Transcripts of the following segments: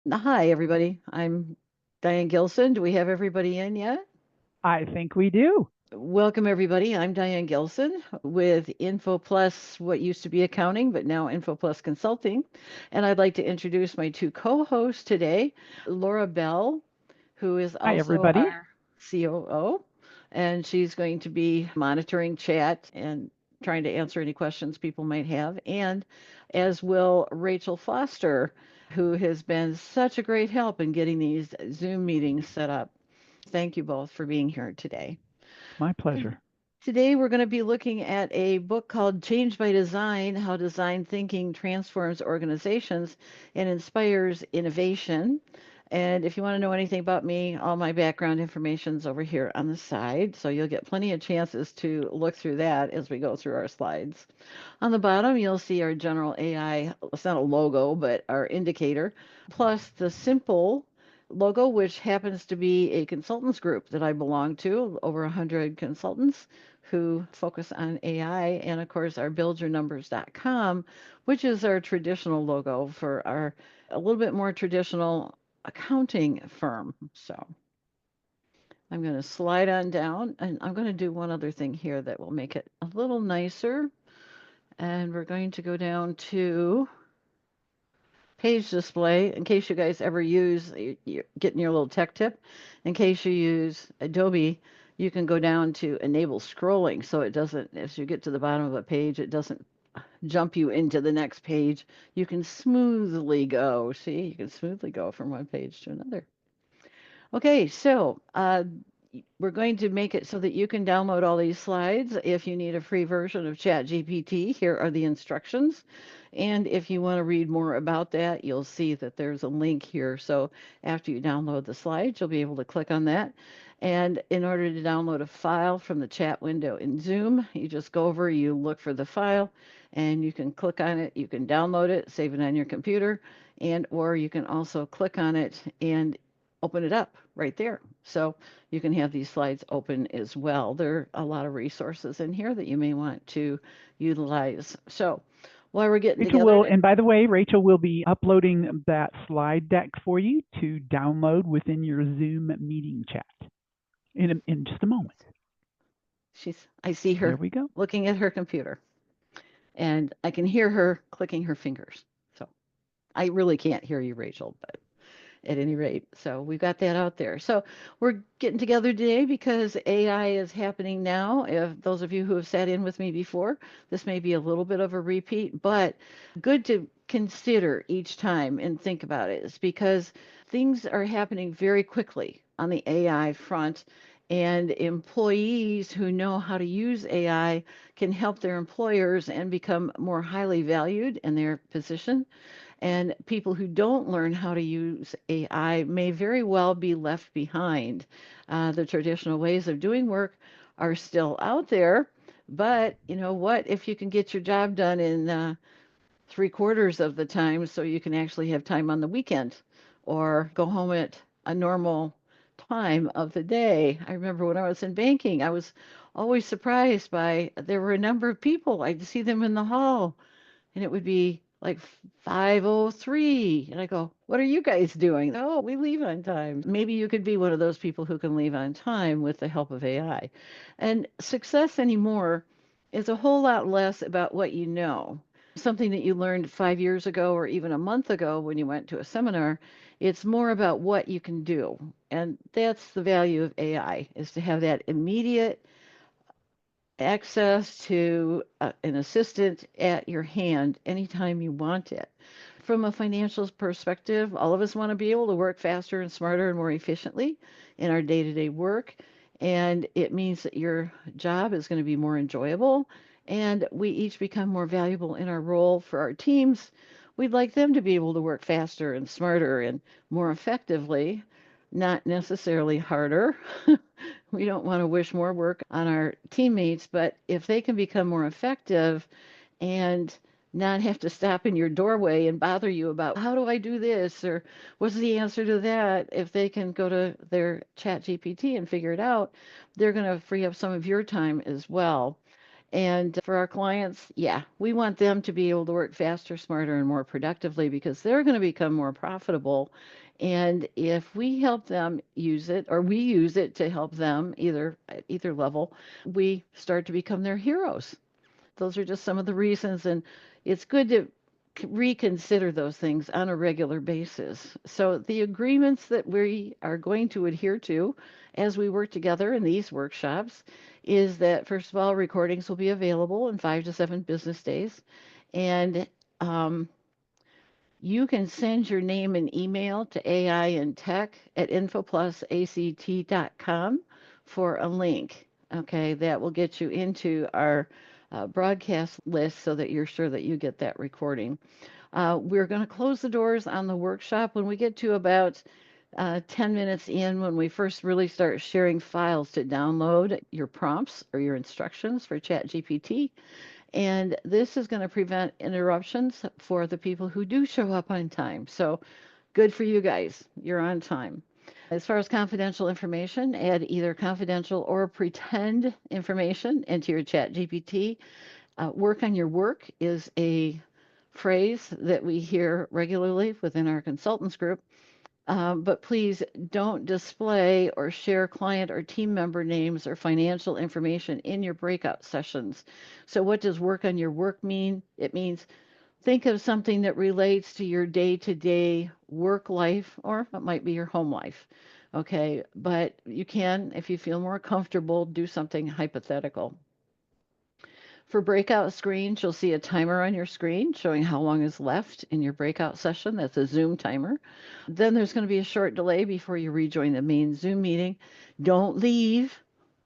Hi, everybody. I'm Diane Gilson. Do we have everybody in yet? I think we do. Welcome, everybody. I'm Diane Gilson with Info Plus, what used to be accounting, but now Info Plus Consulting. And I'd like to introduce my two co-hosts today, Laura Bell, who is Hi, also everybody. our COO, and she's going to be monitoring chat and trying to answer any questions people might have, and as will Rachel Foster, who has been such a great help in getting these Zoom meetings set up. Thank you both for being here today. My pleasure. Today, we're going to be looking at a book called Change by Design: How Design Thinking Transforms Organizations and Inspires Innovation. And if you want to know anything about me, all my background information is over here on the side. So you'll get plenty of chances to look through that as we go through our slides. On the bottom, you'll see our general AI, it's not a logo, but our indicator, plus the simple logo, which happens to be a consultants group that I belong to, over 100 consultants who focus on AI, and of course, our buildyournumbers.com, which is our traditional logo for our a little bit more traditional accounting firm. So I'm going to slide on down, and I'm going to do one other thing here that will make it a little nicer. And we're going to go down to page display in case you guys ever use, you're getting your little tech tip, in case you use Adobe, you can go down to enable scrolling so it doesn't, as you get to the bottom of a page, it doesn't jump you into the next page. You can smoothly go. See, you can smoothly go from one page to another. Okay, so we're going to make it so that you can download all these slides. If you need a free version of ChatGPT, here are the instructions. And if you want to read more about that, you'll see that there's a link here. So after you download the slides, you'll be able to click on that. And in order to download a file from the chat window in Zoom, you just go over, you look for the file, and you can click on it. You can download it, save it on your computer, and or you can also click on it and open it up right there. So you can have these slides open as well. There are a lot of resources in here that you may want to utilize. So while we're getting Rachel together, will, and by the way, Rachel will be uploading that slide deck for you to download within your Zoom meeting chat in just a moment. I see There her we go. looking at her computer and I can hear her clicking her fingers. So I really can't hear you, Rachel, but at any rate. So we've got that out there. So we're getting together today because AI is happening now. If those of you who have sat in with me before, this may be a little bit of a repeat, but good to consider each time and think about it. It's because things are happening very quickly on the AI front. And employees who know how to use AI can help their employers and become more highly valued in their position, and people who don't learn how to use AI may very well be left behind. The traditional ways of doing work are still out there, but you know what? If you can get your job done in 3/4 of the time, so you can actually have time on the weekend or go home at a normal time of the day. I remember when I was in banking, I was always surprised by there were a number of people. I'd see them in the hall and it would be like 5:03 and I go, what are you guys doing? Oh, we leave on time. Maybe you could be one of those people who can leave on time with the help of AI. And success anymore is a whole lot less about what you know, something that you learned 5 years ago or even a month ago when you went to a seminar. It's more about what you can do, and that's the value of AI, is to have that immediate access to an assistant at your hand anytime you want it. From a financial perspective, all of us want to be able to work faster and smarter and more efficiently in our day to day work. And it means that your job is going to be more enjoyable and we each become more valuable in our role for our teams. We'd like them to be able to work faster and smarter and more effectively, not necessarily harder. We don't want to wish more work on our teammates, but if they can become more effective and not have to stop in your doorway and bother you about how do I do this or what's the answer to that, if they can go to their chat GPT and figure it out, they're going to free up some of your time as well. And for our clients, yeah, we want them to be able to work faster, smarter, and more productively because they're going to become more profitable. And if we help them use it, or we use it to help them either at either level, we start to become their heroes. Those are just some of the reasons, and it's good to reconsider those things on a regular basis. So, the agreements that we are going to adhere to as we work together in these workshops is that, first of all, recordings will be available in 5 to 7 business days. And you can send your name and email to AI and Tech at infoplusact.com for a link. Okay, that will get you into our broadcast list so that you're sure that you get that recording. We're going to close the doors on the workshop when we get to about 10 minutes in, when we first really start sharing files to download your prompts or your instructions for ChatGPT. And this is going to prevent interruptions for the people who do show up on time. So good for you guys. You're on time. As far as confidential information, add either confidential or pretend information into your ChatGPT. Work on your work is a phrase that we hear regularly within our consultants group. But please don't display or share client or team member names or financial information in your breakout sessions. So, what does work on your work mean? It means think of something that relates to your day to day work life, or it might be your home life. Okay, but you can, if you feel more comfortable, do something hypothetical. For breakout screens, you'll see a timer on your screen showing how long is left in your breakout session. That's a Zoom timer. Then there's going to be a short delay before you rejoin the main Zoom meeting. Don't leave.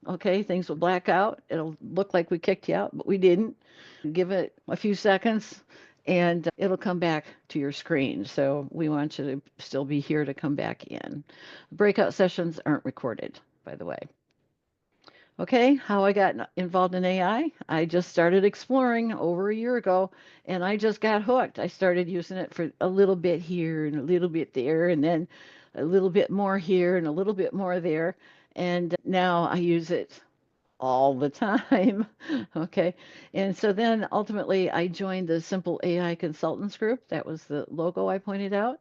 Okay, things will black out. It'll look like we kicked you out, but we didn't. Give it a few seconds and it'll come back to your screen. So we want you to still be here to come back in. Breakout sessions aren't recorded, by the way. Okay, how I got involved in AI? I just started exploring over a year ago and I just got hooked. I started using it for a little bit here and a little bit there, and then a little bit more here and a little bit more there. And now I use it all the time. Okay. And so then ultimately I joined the Simple AI Consultants group. That was the logo I pointed out.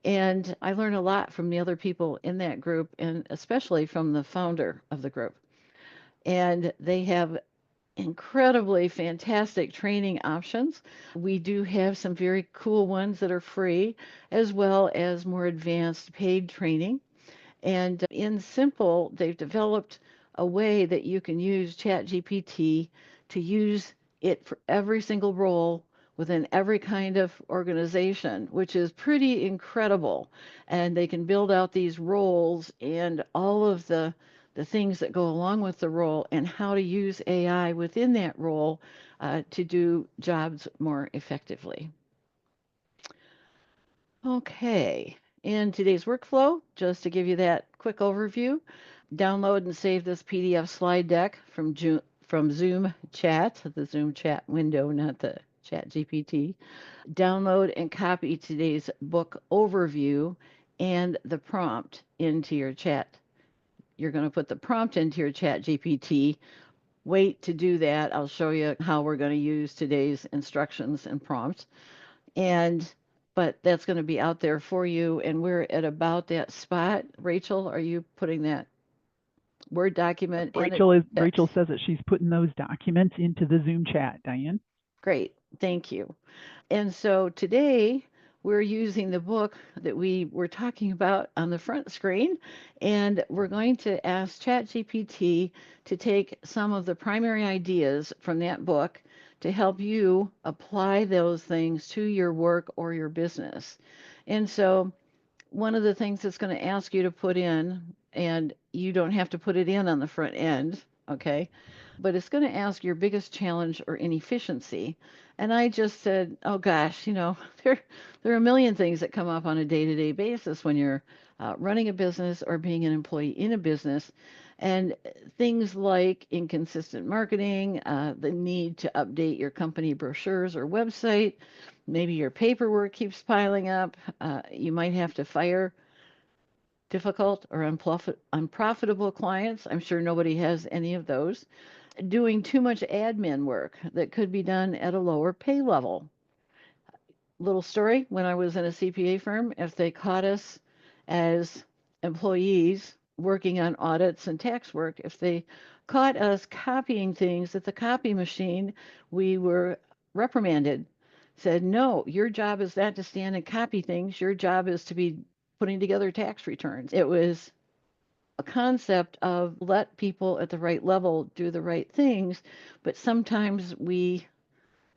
And I learned a lot from the other people in that group, and especially from the founder of the group. And they have incredibly fantastic training options. We do have some very cool ones that are free, as well as more advanced paid training. And in Simple, they've developed a way that you can use ChatGPT to use it for every single role within every kind of organization, which is pretty incredible. And they can build out these roles and all of the things that go along with the role and how to use AI within that role to do jobs more effectively. Okay, in today's workflow, just to give you that quick overview, download and save this PDF slide deck from Zoom Chat, the Zoom Chat window, not the Chat GPT. Download and copy today's book overview and the prompt into your chat. You're going to put the prompt into your Chat GPT. Wait to do that. I'll show you how we're going to use today's instructions and prompts. And but that's going to be out there for you. And we're at about that spot. Rachel, are you putting that Word document in it? Rachel says that she's putting those documents into the Zoom chat, Diane. Great. Thank you. And so today we're using the book that we were talking about on the front screen, and we're going to ask ChatGPT to take some of the primary ideas from that book to help you apply those things to your work or your business. And so one of the things it's going to ask you to put in, and you don't have to put it in on the front end, okay? But it's going to ask your biggest challenge or inefficiency. And I just said, oh gosh, there are a million things that come up on a day-to-day basis when you're running a business or being an employee in a business. And things like inconsistent marketing, the need to update your company brochures or website, maybe your paperwork keeps piling up. You might have to fire difficult or unprofitable clients. I'm sure nobody has any of those. doing too much admin work that could be done at a lower pay level. Little story, when I was in a CPA firm, if they caught us as employees working on audits and tax work, if they caught us copying things at the copy machine, we were reprimanded. Said, no, your job is not to stand and copy things. Your job is to be putting together tax returns. It was a concept of let people at the right level do the right things, but sometimes we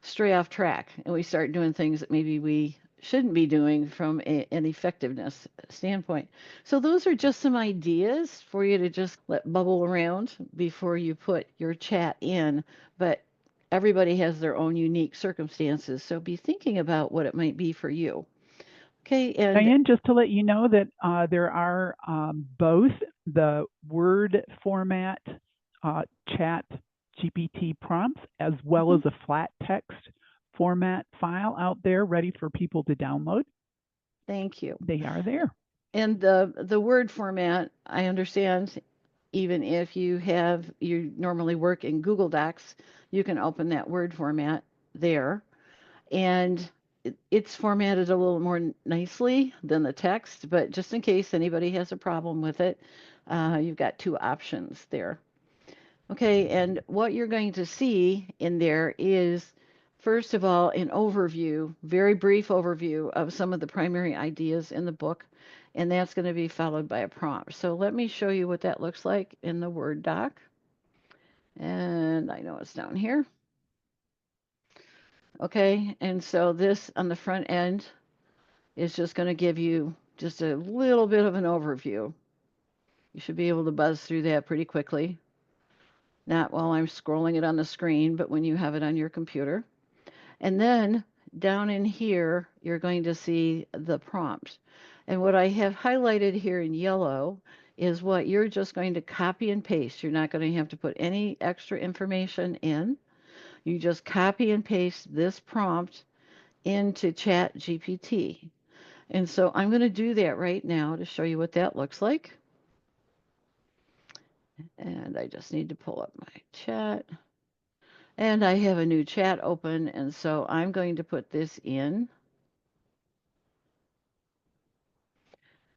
stray off track and we start doing things that maybe we shouldn't be doing from an effectiveness standpoint. So those are just some ideas for you to just let bubble around before you put your chat in. But everybody has their own unique circumstances. So be thinking about what it might be for you. Okay, and Diane, just to let you know that there are both the Word format chat GPT prompts as well as a flat text format file out there ready for people to download. thank you. They are there. And the Word format, I understand, even if you normally work in Google Docs, you can open that Word format there. And it's formatted a little more nicely than the text, but just in case anybody has a problem with it, you've got two options there. Okay, and what you're going to see in there is, first of all, an overview, very brief overview of some of the primary ideas in the book, and that's going to be followed by a prompt. So let me show you what that looks like in the Word doc. And I know it's down here. Okay, and so this on the front end is just going to give you just a little bit of an overview. You should be able to buzz through that pretty quickly. Not while I'm scrolling it on the screen, but when you have it on your computer. And then down in here, you're going to see the prompt. And what I have highlighted here in yellow is what you're just going to copy and paste. You're not going to have to put any extra information in. You just copy and paste this prompt into ChatGPT. And so I'm going to do that right now to show you what that looks like. And I just need to pull up my chat. And I have a new chat open, and so I'm going to put this in.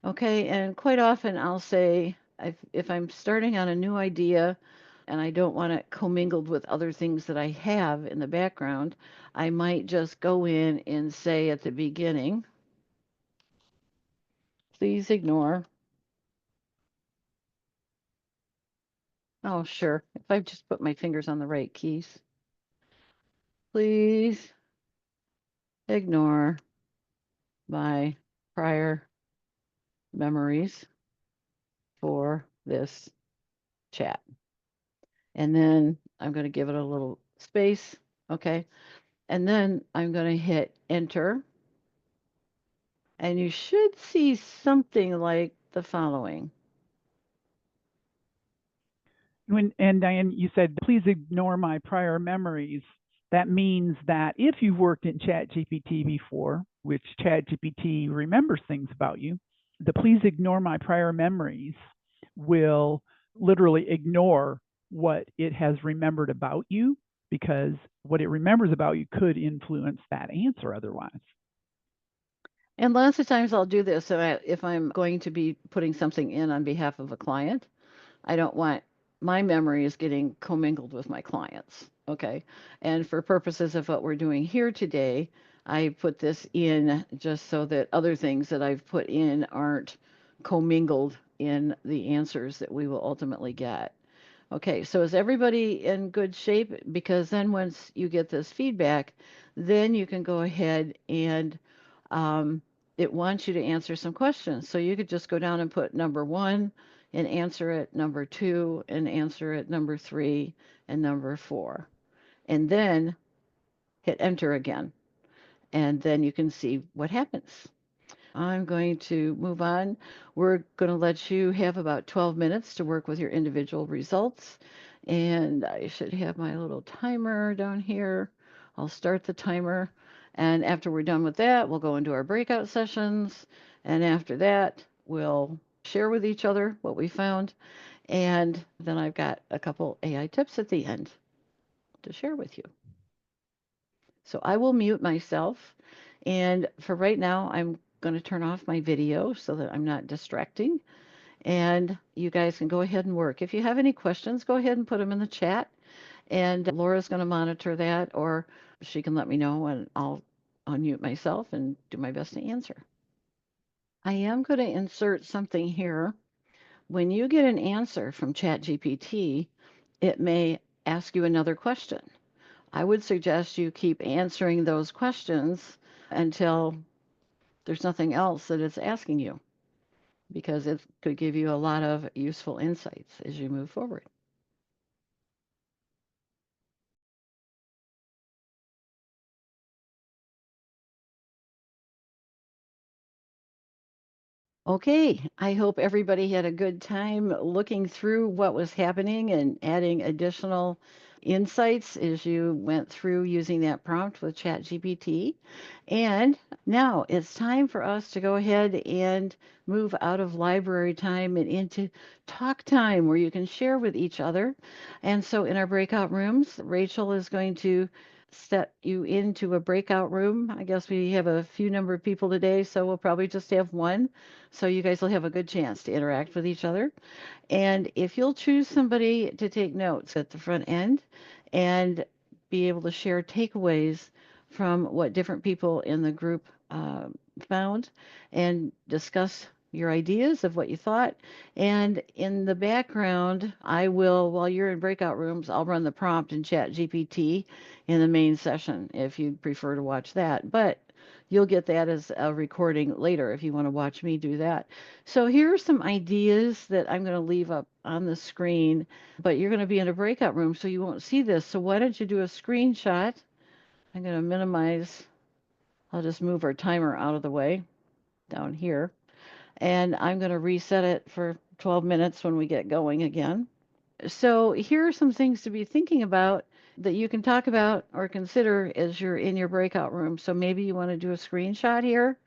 Okay, and quite often I'll say, if I'm starting on a new idea and I don't want it commingled with other things that I have in the background, I might just go in and say at the beginning, please ignore. Oh, sure, if I just put my fingers on the right keys. Please ignore my prior memories for this chat. And then I'm going to give it a little space. Okay. And then I'm going to hit enter. And you should see something like the following. And Diane, you said, please ignore my prior memories. That means that if you've worked in ChatGPT before, which ChatGPT remembers things about you, the please ignore my prior memories will literally ignore what it has remembered about you, because what it remembers about you could influence that answer otherwise. And lots of times I'll do this if I'm going to be putting something in on behalf of a client. I don't want my memories getting commingled with my clients. Okay. And for purposes of what we're doing here today, I put this in just so that other things that I've put in aren't commingled in the answers that we will ultimately get. Okay, so is everybody in good shape? Because then once you get this feedback, then you can go ahead and um, it wants you to answer some questions. So you could just go down and put number one and answer it, number two and answer it, number three and number four. And then hit enter again. And then you can see what happens. I'm going to move on. We're going to let you have about 12 minutes to work with your individual results. And I should have my little timer down here. I'll start the timer. And after we're done with that, we'll go into our breakout sessions. And after that, we'll share with each other what we found. And then I've got a couple AI tips at the end to share with you. So I will mute myself. And for right now, I'm going to turn off my video so that I'm not distracting. And you guys can go ahead and work. If you have any questions, go ahead and put them in the chat. And Laura's going to monitor that, or she can let me know and I'll unmute myself and do my best to answer. I am going to insert something here. When you get an answer from ChatGPT, it may ask you another question. I would suggest you keep answering those questions until there's nothing else that it's asking you, because it could give you a lot of useful insights as you move forward. Okay, I hope everybody had a good time looking through what was happening and adding additional insights as you went through using that prompt with ChatGPT. And now it's time for us to go ahead and move out of library time and into talk time where you can share with each other. And so in our breakout rooms, Rachel is going to set you into a breakout room. I guess we have a few number of people today, so we'll probably just have one. So you guys will have a good chance to interact with each other. And if you'll choose somebody to take notes at the front end and be able to share takeaways from what different people in the group found and discuss your ideas of what you thought. And in the background, I will, while you're in breakout rooms, I'll run the prompt in ChatGPT in the main session if you'd prefer to watch that. But you'll get that as a recording later if you want to watch me do that. So here are some ideas that I'm going to leave up on the screen, but you're going to be in a breakout room, so you won't see this. So why don't you do a screenshot? I'm going to minimize. I'll just move our timer out of the way down here. And I'm going to reset it for 12 minutes when we get going again. So here are some things to be thinking about that you can talk about or consider as you're in your breakout room. So maybe you want to do a screenshot here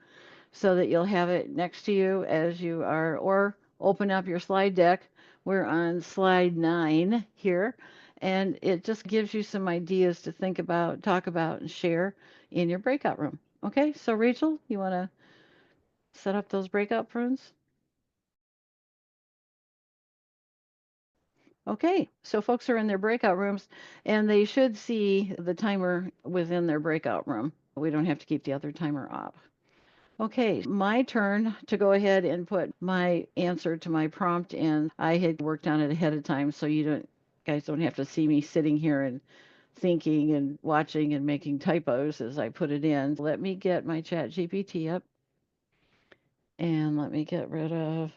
so that you'll have it next to you as you are, or open up your slide deck. We're on slide 9 here, and it just gives you some ideas to think about, talk about, and share in your breakout room. Okay, so Rachel, you want to set up those breakout rooms? Okay, so folks are in their breakout rooms and they should see the timer within their breakout room. We don't have to keep the other timer off. Okay, my turn to go ahead and put my answer to my prompt in. I had worked on it ahead of time, so guys don't have to see me sitting here and thinking and watching and making typos as I put it in. Let me get my chat GPT up and let me get rid of,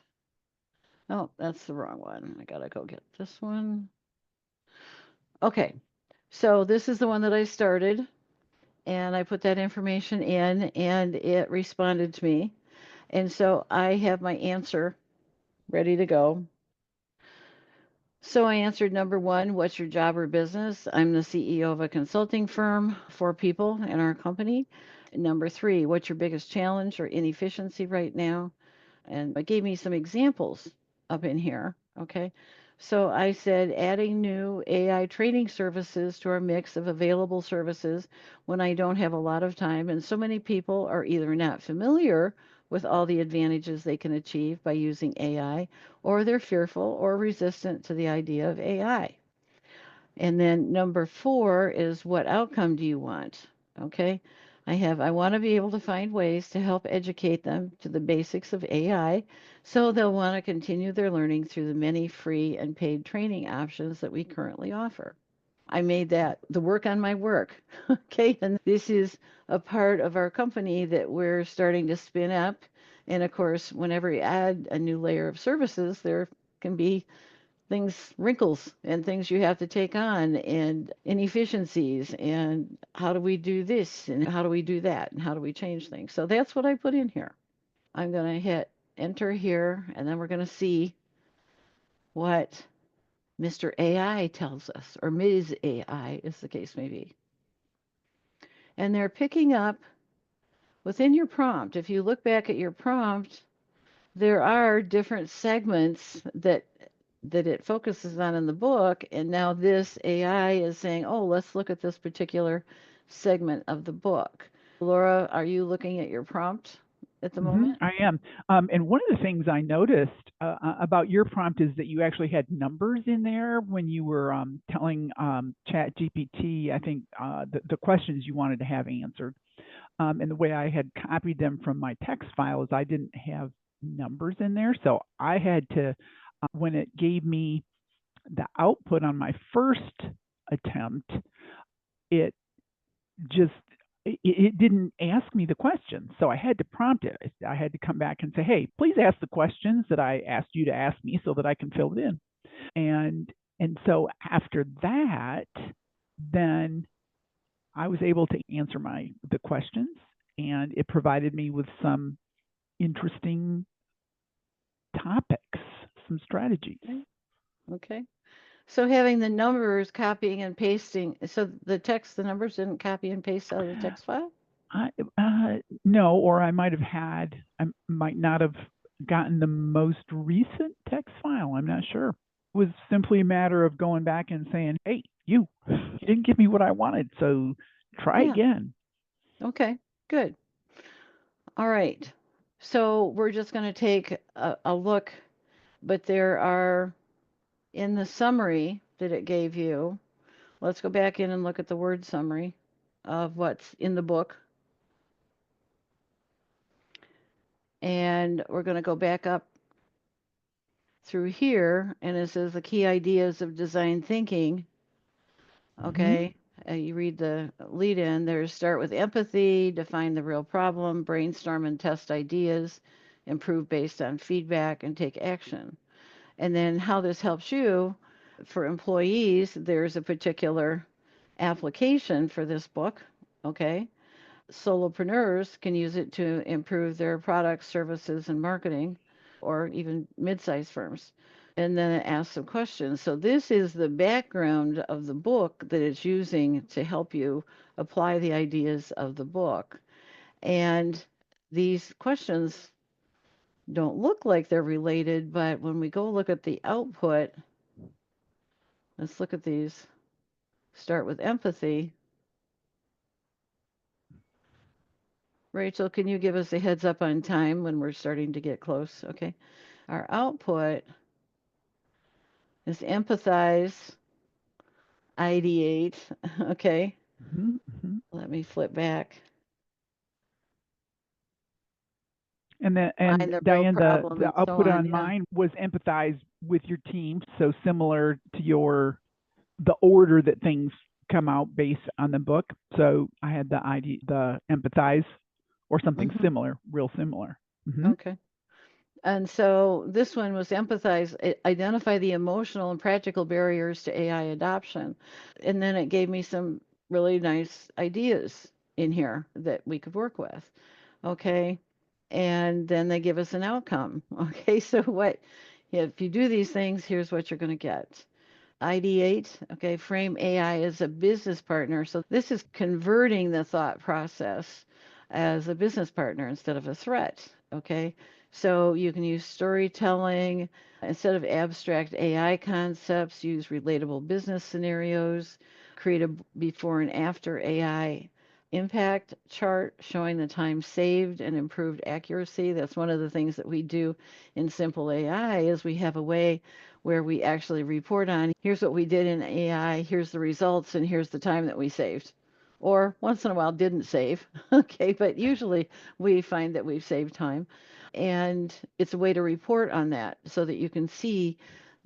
oh, that's the wrong one. I gotta go get this one. Okay, so this is the one that I started and I put that information in and it responded to me. And so I have my answer ready to go. So I answered number one, what's your job or business? I'm the CEO of a consulting firm for people in our company. Number three, what's your biggest challenge or inefficiency right now? And it gave me some examples up in here. Okay. So I said adding new AI training services to our mix of available services when I don't have a lot of time. And so many people are either not familiar with all the advantages they can achieve by using AI, or they're fearful or resistant to the idea of AI. And then number four is what outcome do you want? Okay. I want to be able to find ways to help educate them to the basics of AI so they'll want to continue their learning through the many free and paid training options that we currently offer. I made that the work on my work. Okay. And this is a part of our company that we're starting to spin up. And of course, whenever you add a new layer of services, there can be things, wrinkles, and things you have to take on, and inefficiencies, and how do we do this, and how do we do that, and how do we change things. So that's what I put in here. I'm going to hit enter here, and then we're going to see what Mr. AI tells us, or Ms. AI, as the case may be. And they're picking up within your prompt. If you look back at your prompt, there are different segments that that it focuses on in the book. And now this AI is saying, oh, let's look at this particular segment of the book. Laura, are you looking at your prompt at the moment? I am. And one of the things I noticed about your prompt is that you actually had numbers in there when you were telling ChatGPT, I think, the questions you wanted to have answered. And the way I had copied them from my text file is I didn't have numbers in there. So I had to, when it gave me the output on my first attempt, it just it didn't ask me the questions. So I had to prompt it. I had to come back and say, hey, please ask the questions that I asked you to ask me so that I can fill it in. And so after that, then I was able to answer the questions, and it provided me with some interesting topics, some strategies. Okay. So having the numbers copying and pasting, so the numbers didn't copy and paste out of the text file? No, or I might not have gotten the most recent text file. I'm not sure. It was simply a matter of going back and saying, hey, you didn't give me what I wanted, so try again. Okay, good. All right. So we're just going to take a look, but there are in the summary that it gave you. Let's go back in and look at the word summary of what's in the book. And we're going to go back up through here, and it says the key ideas of design thinking. Okay. You read the lead in there. Start with empathy, define the real problem, brainstorm and test ideas, improve based on feedback, and take action. And then how this helps you for employees, there's a particular application for this book. Okay. Solopreneurs can use it to improve their products, services, and marketing, or even mid-sized firms. And then it asks some questions. So this is the background of the book that it's using to help you apply the ideas of the book. And these questions don't look like they're related, but when we go look at the output, let's look at these. Start with empathy. Rachel, can you give us a heads up on time when we're starting to get close? Okay. Our output is empathize, ideate. Okay. Let me flip back. And Find the real Diane, problem the and so output on. on mine was empathize with your team, so similar to the order that things come out based on the book. So I had the empathize, or something similar, real similar. Okay. And so this one was empathize, identify the emotional and practical barriers to AI adoption. And then it gave me some really nice ideas in here that we could work with. Okay. And then they give us an outcome. Okay. So if you do these things, here's what you're going to get. Ideate, okay, frame AI as a business partner. So this is converting the thought process as a business partner instead of a threat, okay? So you can use storytelling instead of abstract AI concepts, use relatable business scenarios, create a before and after AI impact chart showing the time saved and improved accuracy. That's one of the things that we do in Simple AI is we have a way where we actually report on here's what we did in AI, here's the results, and here's the time that we saved. Or once in a while didn't save. Okay, but usually we find that we've saved time. And it's a way to report on that so that you can see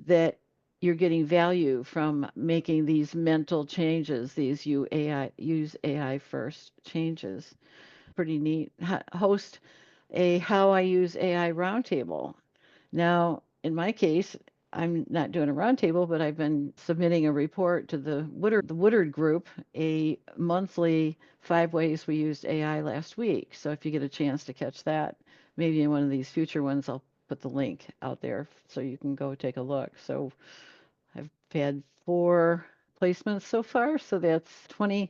that you're getting value from making these mental changes, these use AI first changes. Pretty neat. Host a How I Use AI roundtable. Now, in my case, I'm not doing a roundtable, but I've been submitting a report to the Woodard Group, a monthly 5 ways we used AI last week. So if you get a chance to catch that, maybe in one of these future ones, I'll put the link out there so you can go take a look. So I've had 4 placements so far, so that's 20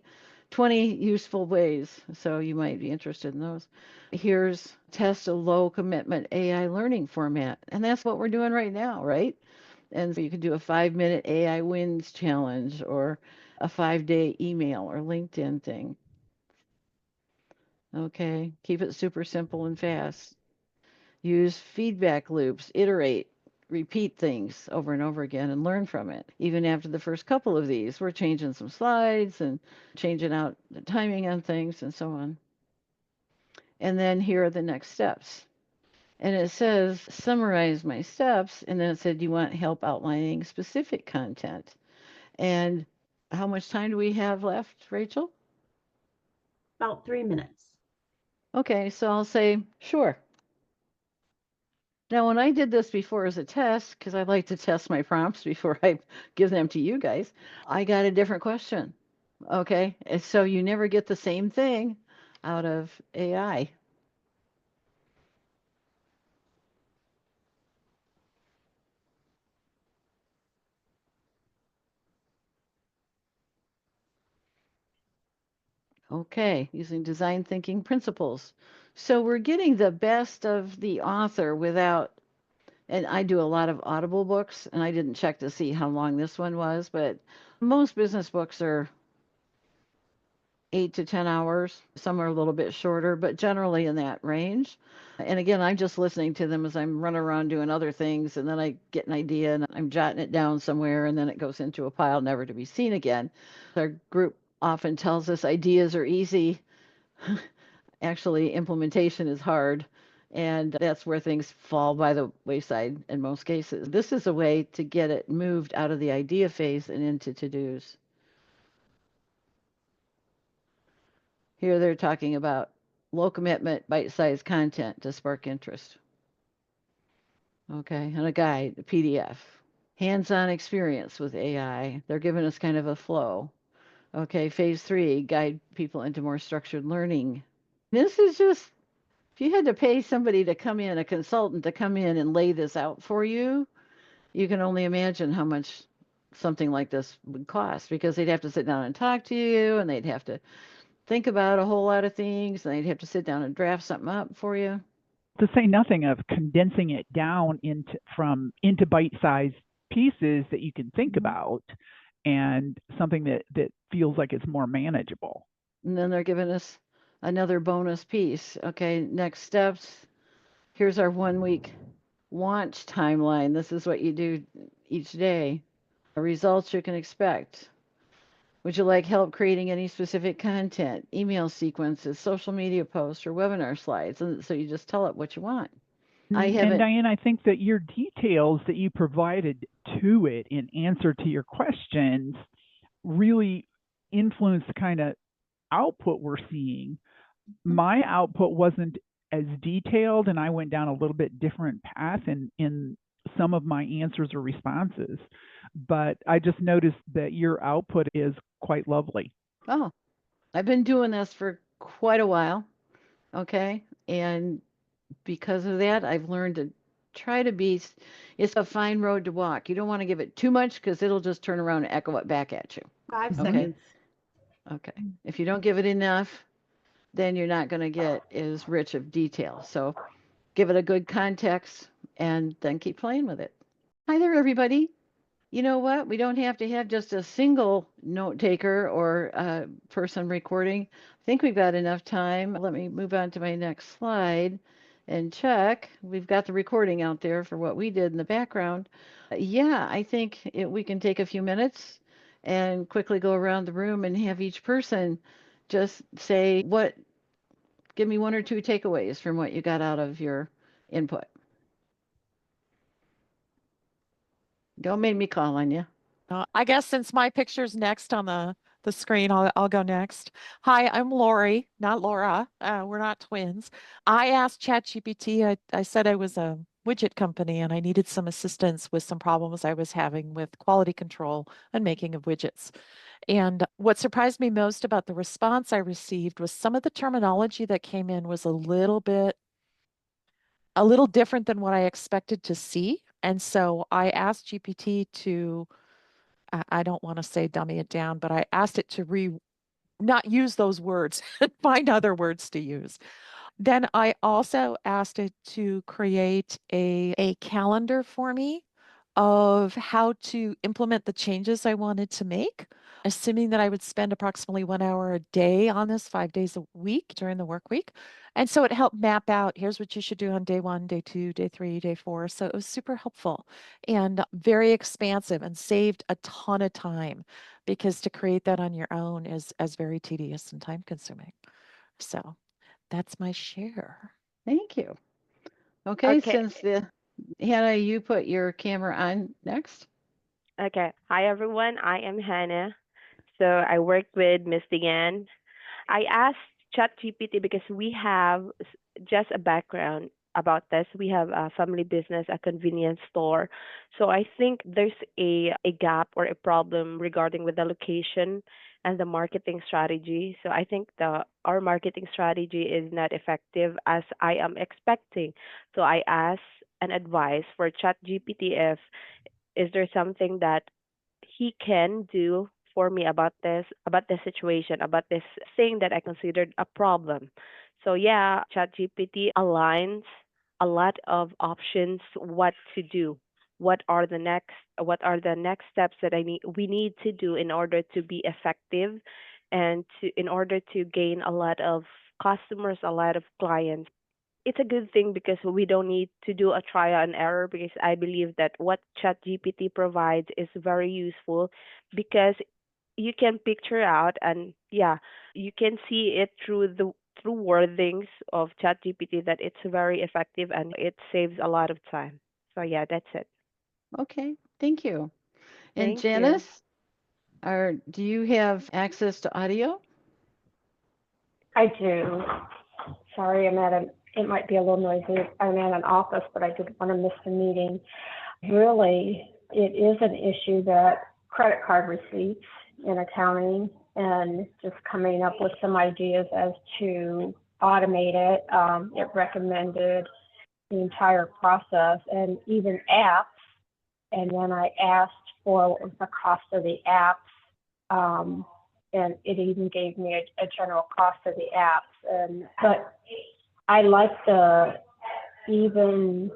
useful ways. So you might be interested in those. Here's test a low commitment AI learning format. And that's what we're doing right now, right? And you could do a 5-minute AI wins challenge or a 5-day email or LinkedIn thing. Okay, keep it super simple and fast. Use feedback loops, iterate, repeat things over and over again and learn from it. Even after the first couple of these, we're changing some slides and changing out the timing on things and so on. And then here are the next steps. And it says, summarize my steps. And then it said, do you want help outlining specific content? And how much time do we have left, Rachel? About 3 minutes. Okay, so I'll say, sure. Now, when I did this before as a test, because I like to test my prompts before I give them to you guys, I got a different question. Okay, and so you never get the same thing out of AI. Okay, using design thinking principles. So we're getting the best of the author without, and I do a lot of Audible books, and I didn't check to see how long this one was, but most business books are 8 to 10 hours. Some are a little bit shorter, but generally in that range. And again, I'm just listening to them as I'm running around doing other things, and then I get an idea and I'm jotting it down somewhere, and then it goes into a pile never to be seen again. Our group often tells us ideas are easy. Actually, implementation is hard. And that's where things fall by the wayside in most cases. This is a way to get it moved out of the idea phase and into to-dos. Here they're talking about low commitment, bite-sized content to spark interest. Okay, and a guide, a PDF. Hands-on experience with AI. They're giving us kind of a flow. Okay, phase 3, guide people into more structured learning. This is just, if you had to pay somebody to come in, a consultant to come in and lay this out for you, you can only imagine how much something like this would cost, because they'd have to sit down and talk to you, and they'd have to think about a whole lot of things, and they'd have to sit down and draft something up for you. To say nothing of condensing it down into bite-sized pieces that you can think about, and something that feels like it's more manageable. And then they're giving us another bonus piece. Okay, next steps. Here's our 1-week launch timeline. This is what you do each day. The results you can expect. Would you like help creating any specific content, email sequences, social media posts, or webinar slides? And so you just tell it what you want. And Diane, I think that your details that you provided to it in answer to your questions really influence the kind of output we're seeing. My output wasn't as detailed, and I went down a little bit different path in some of my answers or responses. But I just noticed that your output is quite lovely. Oh, I've been doing this for quite a while. Okay. And because of that, I've learned to try to be, it's a fine road to walk. You don't want to give it too much because it'll just turn around and echo it back at you. 5 Okay. seconds. Okay. If you don't give it enough, then you're not going to get as rich of detail. So give it a good context and then keep playing with it. Hi there, everybody. You know what? We don't have to have just a single note taker or a person recording. I think we've got enough time. Let me move on to my next slide and check. We've got the recording out there for what we did in the background. Yeah, I think we can take a few minutes and quickly go around the room and have each person just say give me 1 or 2 takeaways from what you got out of your input. Don't make me call on you. I guess since my picture's next on the screen, I'll go next. Hi, I'm Lori, not Laura. We're not twins. I asked ChatGPT, I said I was a widget company and I needed some assistance with some problems I was having with quality control and making of widgets. And what surprised me most about the response I received was some of the terminology that came in was a little different than what I expected to see. And so I asked GPT to I don't want to say dummy it down, but I asked it to not use those words and find other words to use. Then I also asked it to create a calendar for me of how to implement the changes I wanted to make, assuming that I would spend approximately 1 hour a day on this 5 days a week during the work week. And so it helped map out, here's what you should do on day 1, day 2, day 3, day 4. So it was super helpful and very expansive and saved a ton of time, because to create that on your own is very tedious and time consuming. So that's my share. Thank you. Okay, Okay. since Hannah, you put your camera on next. Okay. Hi, everyone. I am Hannah. So I work with Miss Diane. I asked ChatGPT because we have just a background about this. We have a family business, a convenience store. So I think there's a gap or a problem regarding with the location and the marketing strategy. So I think our marketing strategy is not effective as I am expecting. So I asked an advice for ChatGPT if is there something that he can do for me about this situation, about this thing that I considered a problem. So yeah, ChatGPT aligns a lot of options what to do. What are the next steps that we need to do in order to be effective and in order to gain a lot of customers, a lot of clients. It's a good thing because we don't need to do a trial and error, because I believe that what ChatGPT provides is very useful because you can picture out and yeah, you can see it through wordings of ChatGPT that it's very effective and it saves a lot of time. So yeah, that's it. Okay, thank you. And Thank you. Janice, do you have access to audio? I do. Sorry, it might be a little noisy. I'm at an office, but I didn't want to miss the meeting. Really, it is an issue that credit card receipts in accounting, and just coming up with some ideas as to automate it. It recommended the entire process and even apps. And then I asked for what was the cost of the apps. And it even gave me a general cost of the apps. But I like even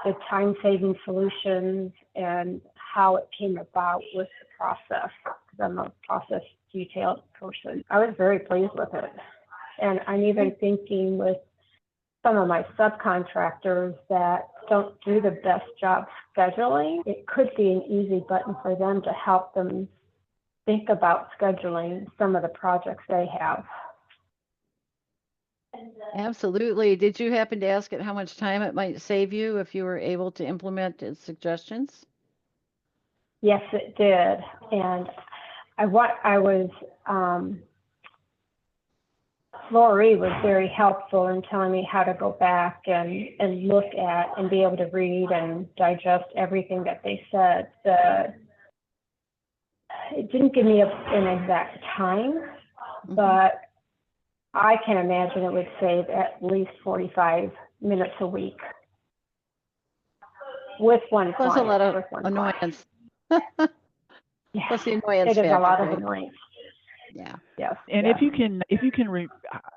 the time-saving solutions and how it came about with the process, because I'm a process detailed person. I was very pleased with it. And I'm even thinking with some of my subcontractors that don't do the best job scheduling, it could be an easy button for them to help them think about scheduling some of the projects they have. Absolutely. Did you happen to ask it how much time it might save you if you were able to implement its suggestions? Yes, it did. And Lori was very helpful in telling me how to go back and look at and be able to read and digest everything that they said. It didn't give me an exact time, but I can imagine it would save at least 45 minutes a week with one Plus client. a lot of with one annoyance. Yeah, Plus the annoyance it is factor, a lot right? of annoyance. Yeah. Yes. And yes. if you can,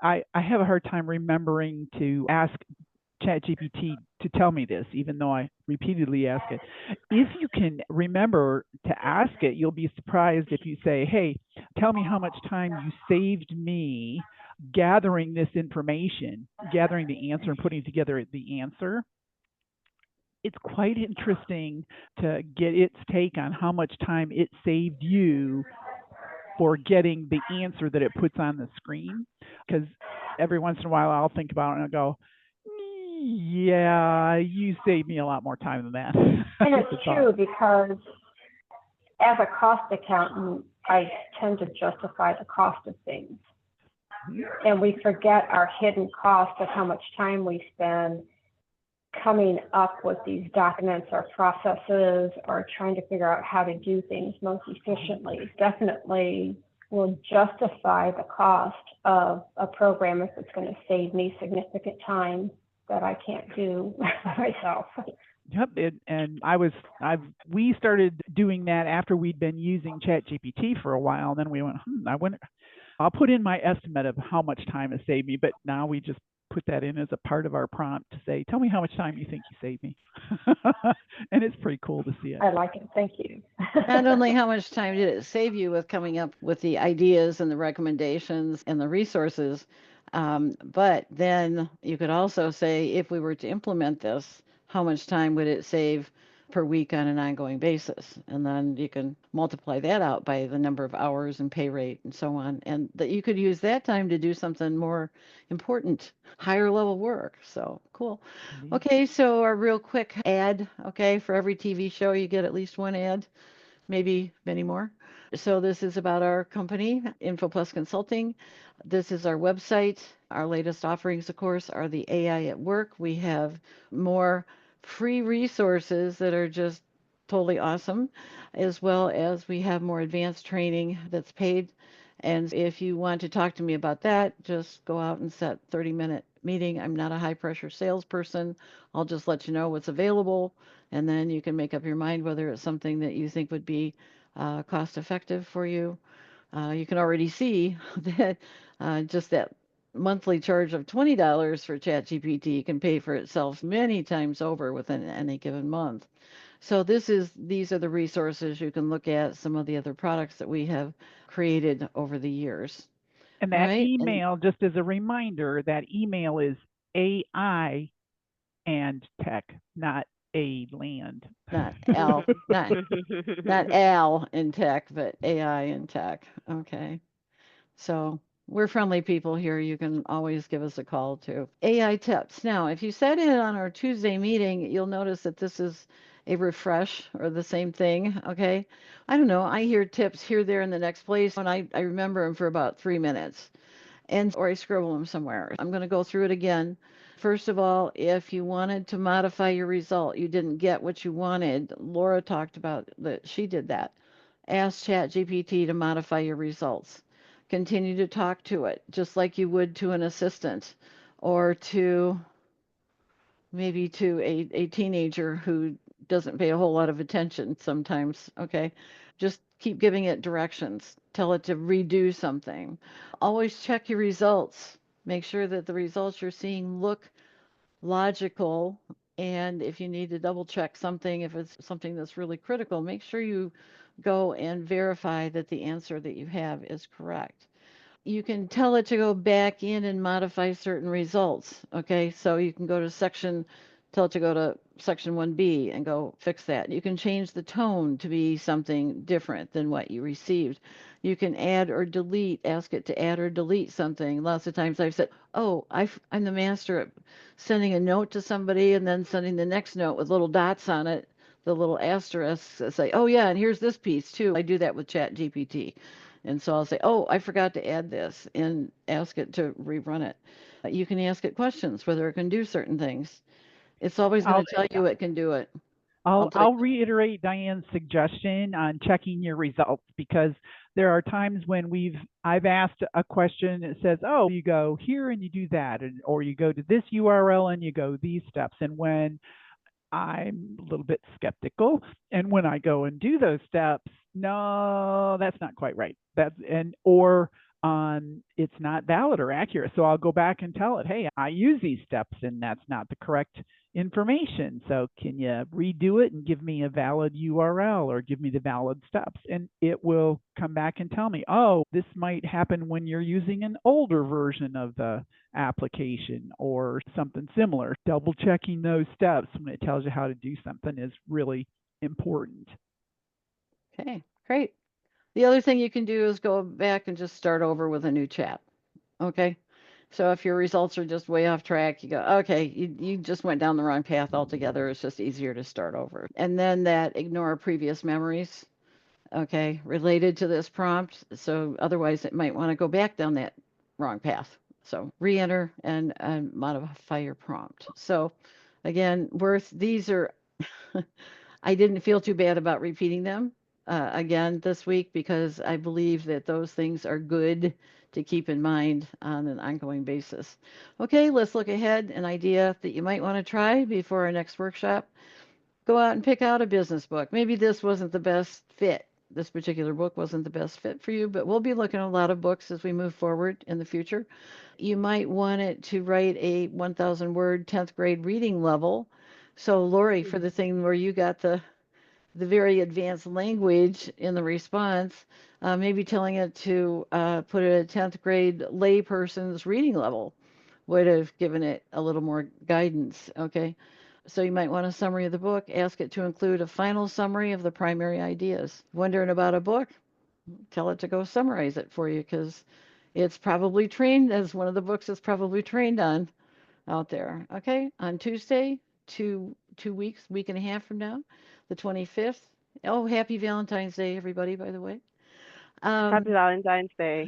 I have a hard time remembering to ask ChatGPT to tell me this, even though I repeatedly ask it. If you can remember to ask it, you'll be surprised if you say, hey, tell me how much time you saved me gathering this information, gathering the answer and putting together the answer. It's quite interesting to get its take on how much time it saved you for getting the answer that it puts on the screen. Because every once in a while I'll think about it and I'll go, yeah, you saved me a lot more time than that. And it's true, because as a cost accountant, I tend to justify the cost of things. And we forget our hidden cost of how much time we spend coming up with these documents or processes or trying to figure out how to do things most efficiently. Definitely will justify the cost of a program if it's going to save me significant time that I can't do myself. Yep, we started doing that after we'd been using ChatGPT for a while, and then we went, I'll put in my estimate of how much time it saved me, but now we just put that in as a part of our prompt to say, tell me how much time you think you saved me. And it's pretty cool to see it. I like it. Thank you. Not only how much time did it save you with coming up with the ideas and the recommendations and the resources, but then you could also say, if we were to implement this, how much time would it save per week on an ongoing basis? And then you can multiply that out by the number of hours and pay rate and so on. And that you could use that time to do something more important, higher level work. So cool. Indeed. Okay, so a real quick ad, okay, for every TV show, you get at least one ad, maybe many more. So this is about our company, InfoPlus Consulting. This is our website. Our latest offerings, of course, are the AI at work. We have more free resources that are just totally awesome, as well as we have more advanced training that's paid. And if you want to talk to me about that, just go out and set 30-minute meeting. I'm not a high pressure salesperson. I'll just let you know what's available, and then you can make up your mind whether it's something that you think would be cost effective for you. You can already see that just that monthly charge of $20 for ChatGPT can pay for itself many times over within any given month. So these are the resources you can look at, some of the other products that we have created over the years. And All that right? And email, just as a reminder, that email is AI and tech, not a land. not Al, not Al in tech, but AI in tech. Okay. So we're friendly people here. You can always give us a call too. AI tips. Now, if you sat in on our Tuesday meeting, you'll notice that this is a refresh or the same thing. Okay. I don't know. I hear tips here, there, and the next place, and I remember them for about 3 minutes, and or I scribble them somewhere. I'm going to go through it again. First of all, if you wanted to modify your result, you didn't get what you wanted. Laura talked about that. She did that. Ask ChatGPT to modify your results. Continue to talk to it, just like you would to an assistant or to maybe to a teenager who doesn't pay a whole lot of attention sometimes. Okay. Just keep giving it directions. Tell it to redo something. Always check your results. Make sure that the results you're seeing look logical. And if you need to double check something, if it's something that's really critical, make sure you go and verify that the answer that you have is correct. You can tell it to go back in and modify certain results. Okay, so you can go to tell it to go to section 1B and go fix that. You can change the tone to be something different than what you received. You can add or delete, ask it to add or delete something. Lots of times I've said, oh, I'm the master at sending a note to somebody and then sending the next note with little dots on it, the little asterisks that say, oh yeah, and here's this piece too. I do that with ChatGPT. And so I'll say, oh, I forgot to add this, and ask it to rerun it. You can ask it questions, whether it can do certain things. It's always going to tell you it can do it. I'll reiterate Diane's suggestion on checking your results, because there are times when I've asked a question, it says, oh, you go here and you do that, or you go to this URL and you go these steps. And when I'm a little bit skeptical, and when I go and do those steps, no, that's not quite right. It's not valid or accurate. So I'll go back and tell it, hey, I use these steps and that's not the correct information. So can you redo it and give me a valid URL or give me the valid steps? And it will come back and tell me, oh, this might happen when you're using an older version of the application or something similar. Double checking those steps when it tells you how to do something is really important. Okay, great. The other thing you can do is go back and just start over with a new chat. Okay. So if your results are just way off track, you go, okay, you just went down the wrong path altogether. It's just easier to start over. And then that ignore previous memories, okay, related to this prompt. So otherwise it might want to go back down that wrong path. So re-enter and modify your prompt. So again, these are, I didn't feel too bad about repeating them again this week, because I believe that those things are good to keep in mind on an ongoing basis. Okay, let's look ahead. An idea that you might want to try before our next workshop. Go out and pick out a business book. Maybe this wasn't the best fit this particular book wasn't the best fit for you, but we'll be looking at a lot of books as we move forward in the future. You might want it to write a 1,000 word 10th grade reading level. So Lori, for the thing where you got the very advanced language in the response, maybe telling it to put it at 10th grade layperson's reading level would have given it a little more guidance, okay? So you might want a summary of the book, ask it to include a final summary of the primary ideas. Wondering about a book? Tell it to go summarize it for you because it's probably trained as one of the books it's probably trained on out there. Okay, on Tuesday, two weeks, week and a half from now, the 25th. Oh, happy Valentine's Day, everybody, by the way. Happy Valentine's Day.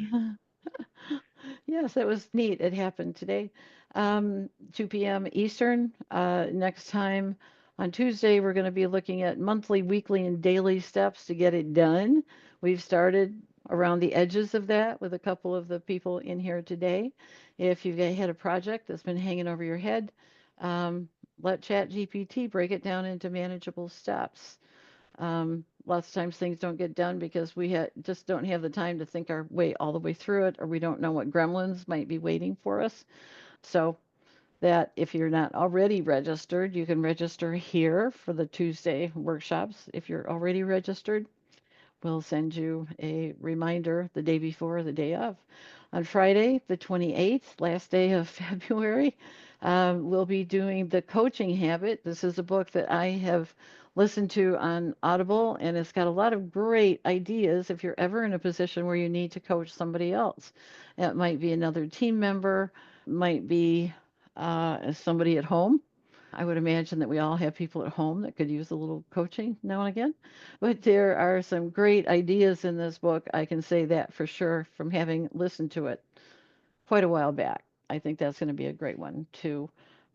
Yes, that was neat. It happened today. 2 p.m. Eastern. Next time on Tuesday, we're going to be looking at monthly, weekly, and daily steps to get it done. We've started around the edges of that with a couple of the people in here today. If you've had a project that's been hanging over your head, let ChatGPT break it down into manageable steps. Lots of times things don't get done because we just don't have the time to think our way all the way through it, or we don't know what gremlins might be waiting for us. So that if you're not already registered, you can register here for the Tuesday workshops. If you're already registered, we'll send you a reminder the day before or the day of. On Friday, the 28th, last day of February, we'll be doing The Coaching Habit. This is a book that I have listened to on Audible, and it's got a lot of great ideas if you're ever in a position where you need to coach somebody else. It might be another team member, might be somebody at home. I would imagine that we all have people at home that could use a little coaching now and again. But there are some great ideas in this book. I can say that for sure from having listened to it quite a while back. I think that's going to be a great one to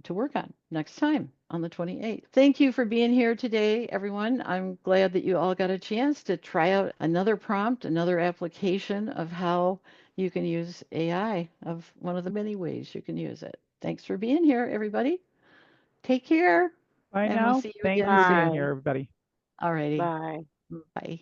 work on next time on the 28th. Thank you for being here today, everyone. I'm glad that you all got a chance to try out another prompt, another application of how you can use AI, of one of the many ways you can use it. Thanks for being here, everybody. Take care. Bye And we'll now. see you Thanks again for soon. being Bye. here, everybody. Alrighty. Bye. Bye.